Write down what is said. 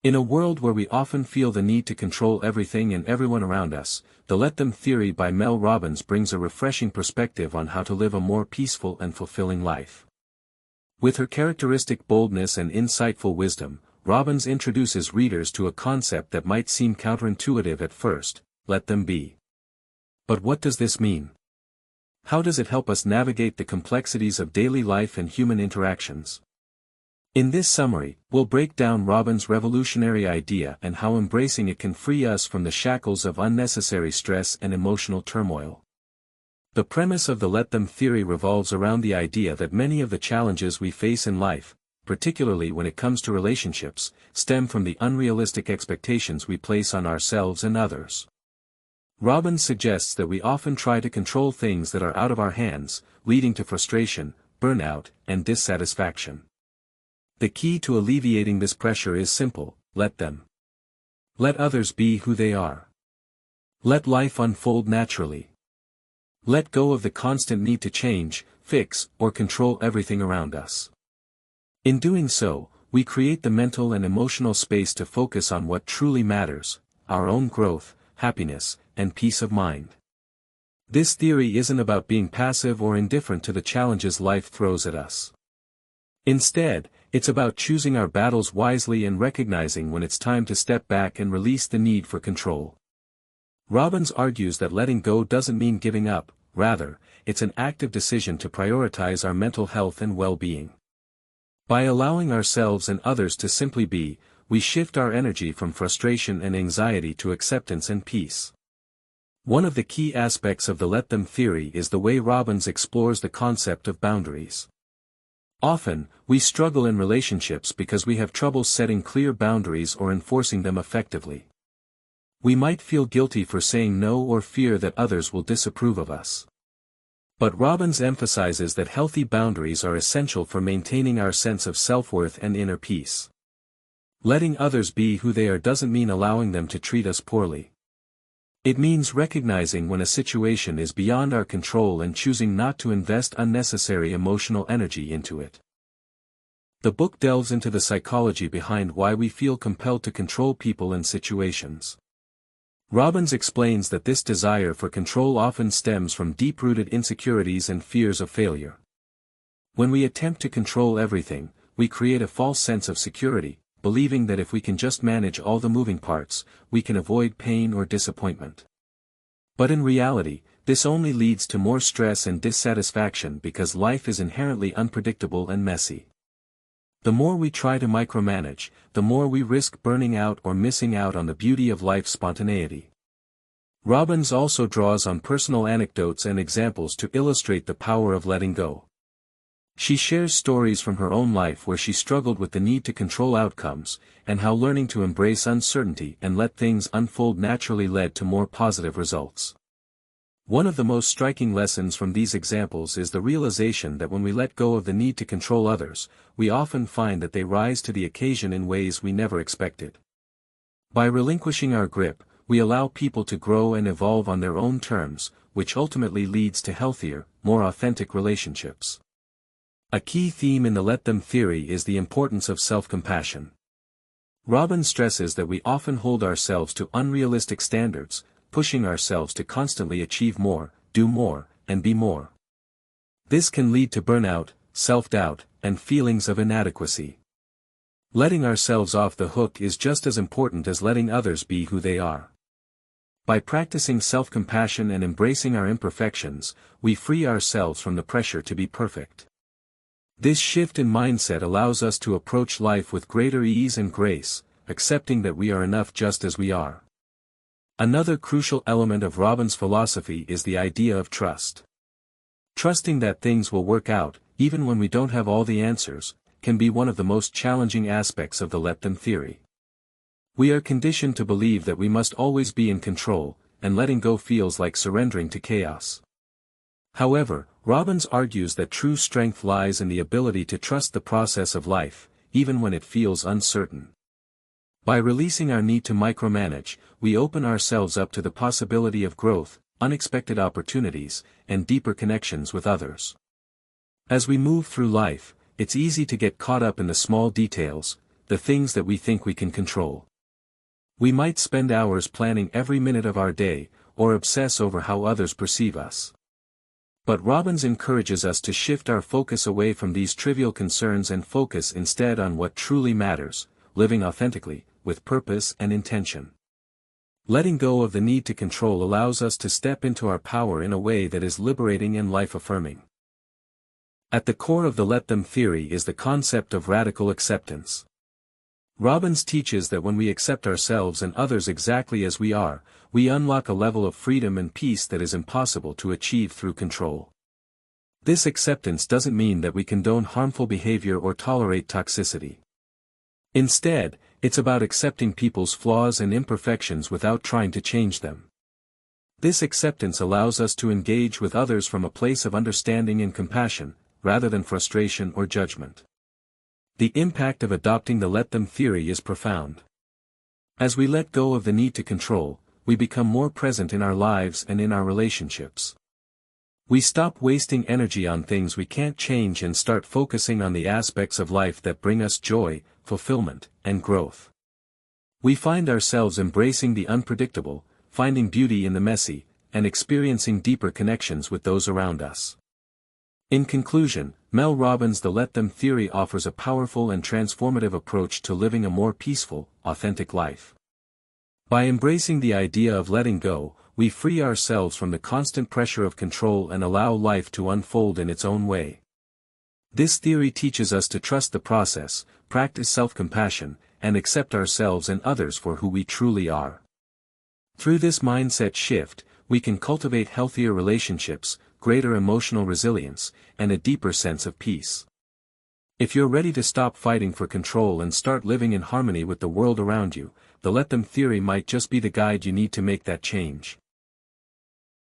In a world where we often feel the need to control everything and everyone around us, the Let Them theory by Mel Robbins brings a refreshing perspective on how to live a more peaceful and fulfilling life. With her characteristic boldness and insightful wisdom, Robbins introduces readers to a concept that might seem counterintuitive at first: let them be. But what does this mean? How does it help us navigate the complexities of daily life and human interactions? In this summary, we'll break down Robbins' revolutionary idea and how embracing it can free us from the shackles of unnecessary stress and emotional turmoil. The premise of the Let Them theory revolves around the idea that many of the challenges we face in life, particularly when it comes to relationships, stem from the unrealistic expectations we place on ourselves and others. Robbins suggests that we often try to control things that are out of our hands, leading to frustration, burnout, and dissatisfaction. The key to alleviating this pressure is simple: let them. Let others be who they are. Let life unfold naturally. Let go of the constant need to change, fix, or control everything around us. In doing so, we create the mental and emotional space to focus on what truly matters: our own growth, happiness, and peace of mind. This theory isn't about being passive or indifferent to the challenges life throws at us. Instead, it's about choosing our battles wisely and recognizing when it's time to step back and release the need for control. Robbins argues that letting go doesn't mean giving up, rather, it's an active decision to prioritize our mental health and well-being. By allowing ourselves and others to simply be, we shift our energy from frustration and anxiety to acceptance and peace. One of the key aspects of the Let Them theory is the way Robbins explores the concept of boundaries. Often, we struggle in relationships because we have trouble setting clear boundaries or enforcing them effectively. We might feel guilty for saying no or fear that others will disapprove of us. But Robbins emphasizes that healthy boundaries are essential for maintaining our sense of self-worth and inner peace. Letting others be who they are doesn't mean allowing them to treat us poorly. It means recognizing when a situation is beyond our control and choosing not to invest unnecessary emotional energy into it. The book delves into the psychology behind why we feel compelled to control people and situations. Robbins explains that this desire for control often stems from deep-rooted insecurities and fears of failure. When we attempt to control everything, we create a false sense of security, believing that if we can just manage all the moving parts, we can avoid pain or disappointment. But in reality, this only leads to more stress and dissatisfaction because life is inherently unpredictable and messy. The more we try to micromanage, the more we risk burning out or missing out on the beauty of life's spontaneity. Robbins also draws on personal anecdotes and examples to illustrate the power of letting go. She shares stories from her own life where she struggled with the need to control outcomes, and how learning to embrace uncertainty and let things unfold naturally led to more positive results. One of the most striking lessons from these examples is the realization that when we let go of the need to control others, we often find that they rise to the occasion in ways we never expected. By relinquishing our grip, we allow people to grow and evolve on their own terms, which ultimately leads to healthier, more authentic relationships. A key theme in the Let Them theory is the importance of self-compassion. Robbins stresses that we often hold ourselves to unrealistic standards, pushing ourselves to constantly achieve more, do more, and be more. This can lead to burnout, self-doubt, and feelings of inadequacy. Letting ourselves off the hook is just as important as letting others be who they are. By practicing self-compassion and embracing our imperfections, we free ourselves from the pressure to be perfect. This shift in mindset allows us to approach life with greater ease and grace, accepting that we are enough just as we are. Another crucial element of Robbins' philosophy is the idea of trust. Trusting that things will work out, even when we don't have all the answers, can be one of the most challenging aspects of the Let Them theory. We are conditioned to believe that we must always be in control, and letting go feels like surrendering to chaos. However, Robbins argues that true strength lies in the ability to trust the process of life, even when it feels uncertain. By releasing our need to micromanage, we open ourselves up to the possibility of growth, unexpected opportunities, and deeper connections with others. As we move through life, it's easy to get caught up in the small details, the things that we think we can control. We might spend hours planning every minute of our day, or obsess over how others perceive us. But Robbins encourages us to shift our focus away from these trivial concerns and focus instead on what truly matters, living authentically, with purpose and intention. Letting go of the need to control allows us to step into our power in a way that is liberating and life-affirming. At the core of the Let Them theory is the concept of radical acceptance. Robbins teaches that when we accept ourselves and others exactly as we are, we unlock a level of freedom and peace that is impossible to achieve through control. This acceptance doesn't mean that we condone harmful behavior or tolerate toxicity. Instead, it's about accepting people's flaws and imperfections without trying to change them. This acceptance allows us to engage with others from a place of understanding and compassion, rather than frustration or judgment. The impact of adopting the Let Them theory is profound. As we let go of the need to control, we become more present in our lives and in our relationships. We stop wasting energy on things we can't change and start focusing on the aspects of life that bring us joy, fulfillment, and growth. We find ourselves embracing the unpredictable, finding beauty in the messy, and experiencing deeper connections with those around us. In conclusion, Mel Robbins' The Let Them theory offers a powerful and transformative approach to living a more peaceful, authentic life. By embracing the idea of letting go, we free ourselves from the constant pressure of control and allow life to unfold in its own way. This theory teaches us to trust the process, practice self-compassion, and accept ourselves and others for who we truly are. Through this mindset shift, we can cultivate healthier relationships, greater emotional resilience, and a deeper sense of peace. If you're ready to stop fighting for control and start living in harmony with the world around you, the Let Them theory might just be the guide you need to make that change.